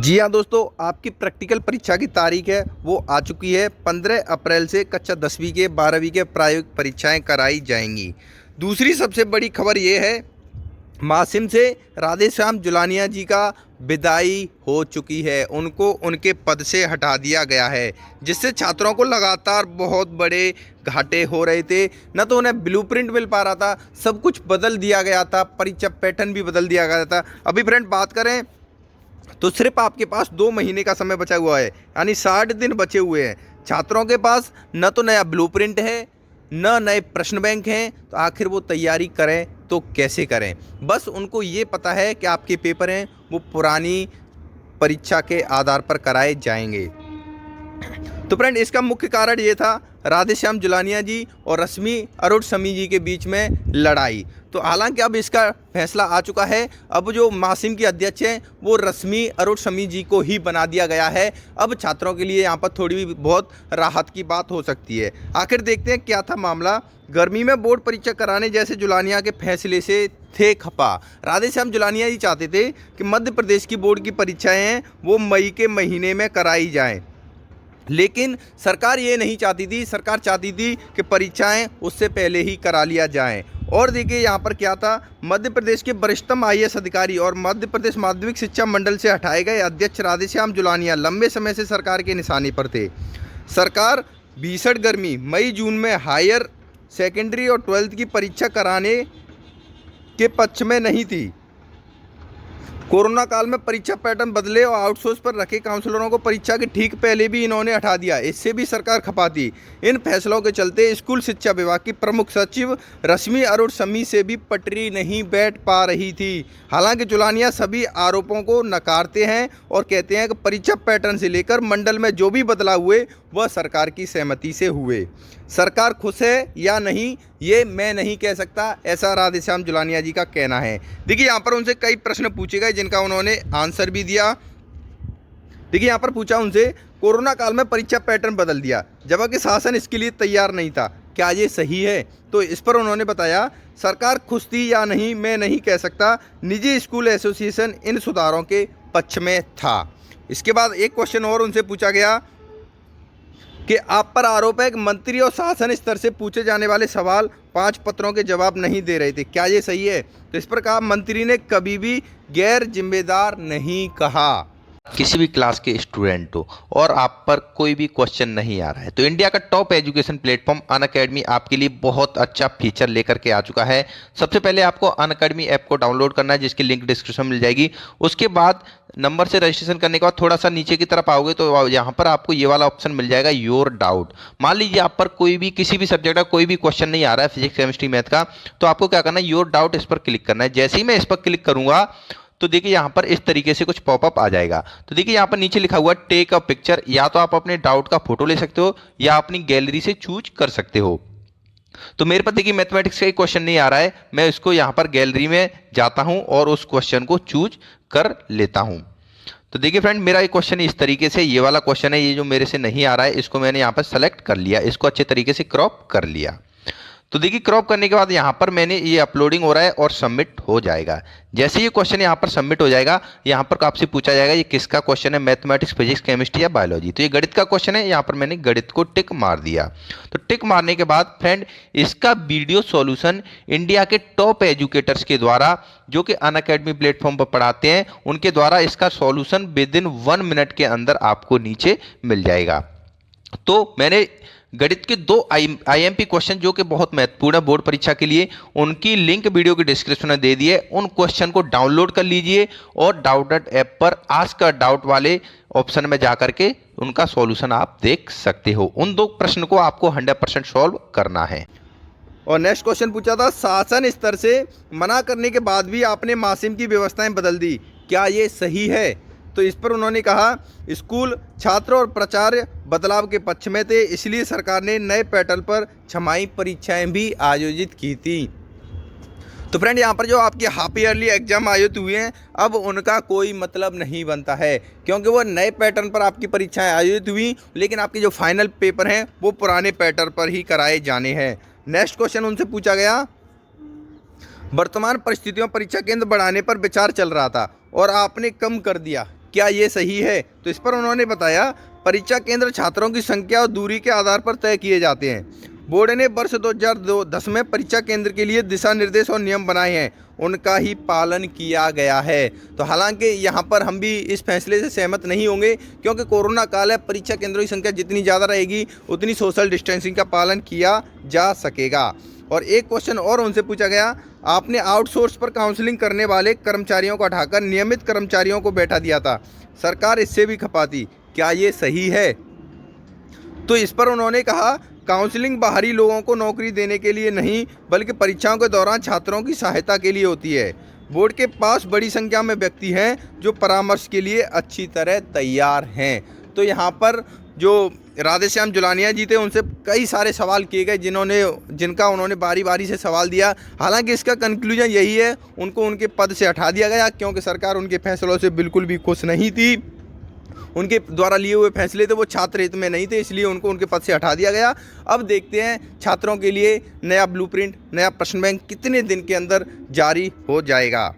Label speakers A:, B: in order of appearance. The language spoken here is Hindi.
A: जी हाँ दोस्तों, आपकी प्रैक्टिकल परीक्षा की तारीख है वो आ चुकी है। 15 अप्रैल से कक्षा 10वीं के 12वीं के प्रायोगिक परीक्षाएं कराई जाएंगी। दूसरी सबसे बड़ी खबर ये है, मासिम से राधेश्याम जुलानिया जी का विदाई हो चुकी है। उनको उनके पद से हटा दिया गया है, जिससे छात्रों को लगातार बहुत बड़े घाटे हो रहे थे। न तो उन्हें ब्लूप्रिंट मिल पा रहा था, सब कुछ बदल दिया गया था, परीक्षा पैटर्न भी बदल दिया गया था। अभी फ्रेंड बात करें तो सिर्फ आपके पास 2 महीने का समय बचा हुआ है, यानी 60 दिन बचे हुए हैं। छात्रों के पास न तो नया ब्लूप्रिंट है, न नए प्रश्न बैंक हैं, तो आखिर वो तैयारी करें तो कैसे करें। बस उनको ये पता है कि आपके पेपर हैं वो पुरानी परीक्षा के आधार पर कराए जाएंगे। तो फ्रेंड इसका मुख्य कारण ये था, राधेश्याम जुलानिया जी और रश्मि अरोड़ शमी जी के बीच में लड़ाई। तो हालांकि अब इसका फैसला आ चुका है। अब जो मासिम की अध्यक्ष हैं वो रश्मि अरोड़ शमी जी को ही बना दिया गया है। अब छात्रों के लिए यहाँ पर थोड़ी बहुत राहत की बात हो सकती है। आखिर देखते हैं क्या था मामला। गर्मी में बोर्ड परीक्षा कराने जैसे जुलानिया के फैसले से थे खफा। राधेश्याम जुलानिया जी चाहते थे कि मध्य प्रदेश की बोर्ड की परीक्षाएँ हैं वो मई के महीने में कराई जाएँ, लेकिन सरकार ये नहीं चाहती थी। सरकार चाहती थी कि परीक्षाएं उससे पहले ही करा लिया जाएं। और देखिए यहाँ पर क्या था, मध्य प्रदेश के वरिष्ठतम आईएएस अधिकारी और मध्य प्रदेश माध्यमिक शिक्षा मंडल से हटाए गए अध्यक्ष राधेश्याम जुलानिया लंबे समय से सरकार के निशाने पर थे। सरकार भीषण गर्मी मई जून में हायर सेकेंडरी और 12th की परीक्षा कराने के पक्ष में नहीं थी। कोरोना काल में परीक्षा पैटर्न बदले और आउटसोर्स पर रखे काउंसलरों को परीक्षा के ठीक पहले भी इन्होंने हटा दिया। इससे भी सरकार खपा थी। इन फैसलों के चलते स्कूल शिक्षा विभाग की प्रमुख सचिव रश्मि अरोड़ शमी से भी पटरी नहीं बैठ पा रही थी। हालांकि जुलानिया सभी आरोपों को नकारते हैं और कहते हैं कि परीक्षा पैटर्न से लेकर मंडल में जो भी बदलाव हुए वह सरकार की सहमति से हुए। सरकार खुश है या नहीं ये मैं नहीं कह सकता, ऐसा राधेश्याम जुलानिया जी का कहना है। देखिए यहाँ पर उनसे कई प्रश्न पूछे गए जिनका उन्होंने आंसर भी दिया। देखिए यहाँ पर पूछा उनसे, कोरोना काल में परीक्षा पैटर्न बदल दिया जबकि शासन इसके लिए तैयार नहीं था, क्या ये सही है? तो इस पर उन्होंने बताया, सरकार खुश थी या नहीं मैं नहीं कह सकता, निजी स्कूल एसोसिएशन इन सुधारों के पक्ष में था। इसके बाद एक क्वेश्चन और उनसे पूछा गया कि आप पर आरोप है कि मंत्री और शासन स्तर से पूछे जाने वाले सवाल 5 पत्रों के जवाब नहीं दे रहे थे, क्या ये सही है? तो इस पर कहा, मंत्री ने कभी भी गैर जिम्मेदार नहीं कहा।
B: किसी भी क्लास के स्टूडेंट हो और आप पर कोई भी क्वेश्चन नहीं आ रहा है तो इंडिया का टॉप एजुकेशन प्लेटफॉर्म अनअकैडमी आपके लिए बहुत अच्छा फीचर लेकर के आ चुका है। सबसे पहले आपको अनअकैडमी ऐप को डाउनलोड करना है, जिसकी लिंक डिस्क्रिप्शन में मिल जाएगी। उसके बाद नंबर से रजिस्ट्रेशन करने के बाद थोड़ा सा नीचे की तरफ आओगे तो यहाँ पर आपको ये वाला ऑप्शन मिल जाएगा, योर डाउट। मान लीजिए आप पर कोई भी किसी भी सब्जेक्ट का कोई भी क्वेश्चन नहीं आ रहा है, फिजिक्स केमिस्ट्री मैथ का, तो आपको क्या करना है, योर डाउट इस पर क्लिक करना है। जैसे ही मैं इस पर क्लिक करूंगा तो देखिए यहाँ पर इस तरीके से कुछ पॉपअप आ जाएगा। तो देखिए यहाँ पर नीचे लिखा हुआ टेक अ पिक्चर, या तो आप अपने डाउट का फोटो ले सकते हो या अपनी गैलरी से चूज कर सकते हो। तो मेरे पास देखिए मैथमेटिक्स का ही क्वेश्चन नहीं आ रहा है, मैं इसको यहाँ पर गैलरी में जाता हूँ और उस क्वेश्चन को चूज कर लेता हूँ। तो देखिए फ्रेंड, मेरा ये क्वेश्चन इस तरीके से, ये वाला क्वेश्चन है, ये जो मेरे से नहीं आ रहा है इसको मैंने यहाँ पर सेलेक्ट कर लिया, इसको अच्छे तरीके से क्रॉप कर लिया। तो देखिए क्रॉप करने के बाद यहाँ पर मैंने ये अपलोडिंग हो रहा है और सबमिट हो जाएगा। जैसे ये क्वेश्चन यहाँ पर सबमिट हो जाएगा, यहाँ पर आपसे पूछा जाएगा ये किसका क्वेश्चन है, मैथमेटिक्स, फिजिक्स, केमिस्ट्री या बायोलॉजी। तो ये गणित का क्वेश्चन है, यहाँ पर मैंने गणित को टिक मार दिया। तो टिक मारने के बाद फ्रेंड इसका वीडियो सॉल्यूशन इंडिया के टॉप एजुकेटर्स के द्वारा, जो कि अनअकैडमी प्लेटफॉर्म पर पढ़ाते हैं, उनके द्वारा इसका सॉल्यूशन विद इन 1 मिनट के अंदर आपको नीचे मिल जाएगा। तो मैंने गणित के 2 आईएमपी क्वेश्चन जो कि बहुत महत्वपूर्ण है बोर्ड परीक्षा के लिए, उनकी लिंक वीडियो के डिस्क्रिप्शन में दे दिए। उन क्वेश्चन को डाउनलोड कर लीजिए और डाउटनेट ऐप पर आस्क अ डाउट वाले ऑप्शन में जाकर के उनका सॉल्यूशन आप देख सकते हो। उन 2 प्रश्न को आपको 100% सॉल्व करना है।
A: और नेक्स्ट क्वेश्चन पूछा था, शासन स्तर से मना करने के बाद भी आपने मासिम की व्यवस्थाएं बदल दी, क्या ये सही है? तो इस पर उन्होंने कहा, स्कूल छात्र और प्राचार्य बदलाव के पक्ष में थे, इसलिए सरकार ने नए पैटर्न पर छमाही परीक्षाएं भी आयोजित की थी। तो फ्रेंड यहाँ पर जो आपके हाफ ईयरली एग्जाम आयोजित हुए हैं, अब उनका कोई मतलब नहीं बनता है, क्योंकि वो नए पैटर्न पर आपकी परीक्षाएं आयोजित हुई, लेकिन आपके जो फाइनल पेपर हैं वो पुराने पैटर्न पर ही कराए जाने हैं। नेक्स्ट क्वेश्चन उनसे पूछा गया, वर्तमान परिस्थितियों परीक्षा केंद्र बढ़ाने पर विचार चल रहा था और आपने कम कर दिया, क्या ये सही है? तो इस पर उन्होंने बताया, परीक्षा केंद्र छात्रों की संख्या और दूरी के आधार पर तय किए जाते हैं। बोर्ड ने वर्ष 2010 में परीक्षा केंद्र के लिए दिशा निर्देश और नियम बनाए हैं, उनका ही पालन किया गया है। तो हालांकि यहाँ पर हम भी इस फैसले से सहमत नहीं होंगे, क्योंकि कोरोना काल है, परीक्षा केंद्रों की संख्या जितनी ज़्यादा रहेगी उतनी सोशल डिस्टेंसिंग का पालन किया जा सकेगा। और एक क्वेश्चन और उनसे पूछा गया, आपने आउटसोर्स पर काउंसलिंग करने वाले कर्मचारियों को हटाकर नियमित कर्मचारियों को बैठा दिया था, सरकार इससे भी खपाती, क्या ये सही है? तो इस पर उन्होंने कहा, काउंसलिंग बाहरी लोगों को नौकरी देने के लिए नहीं, बल्कि परीक्षाओं के दौरान छात्रों की सहायता के लिए होती है। बोर्ड के पास बड़ी संख्या में व्यक्ति हैं जो परामर्श के लिए अच्छी तरह तैयार हैं। तो यहाँ पर जो राधेश्याम जुलानिया जी थे, उनसे कई सारे सवाल किए गए जिनका उन्होंने बारी बारी से सवाल दिया। हालांकि इसका कंक्लूजन यही है, उनको उनके पद से हटा दिया गया, क्योंकि सरकार उनके फैसलों से बिल्कुल भी खुश नहीं थी। उनके द्वारा लिए हुए फैसले थे वो छात्र हित में नहीं थे, इसलिए उनको उनके पद से हटा दिया गया। अब देखते हैं छात्रों के लिए नया ब्लूप्रिंट, नया प्रश्न बैंक कितने दिन के अंदर जारी हो जाएगा।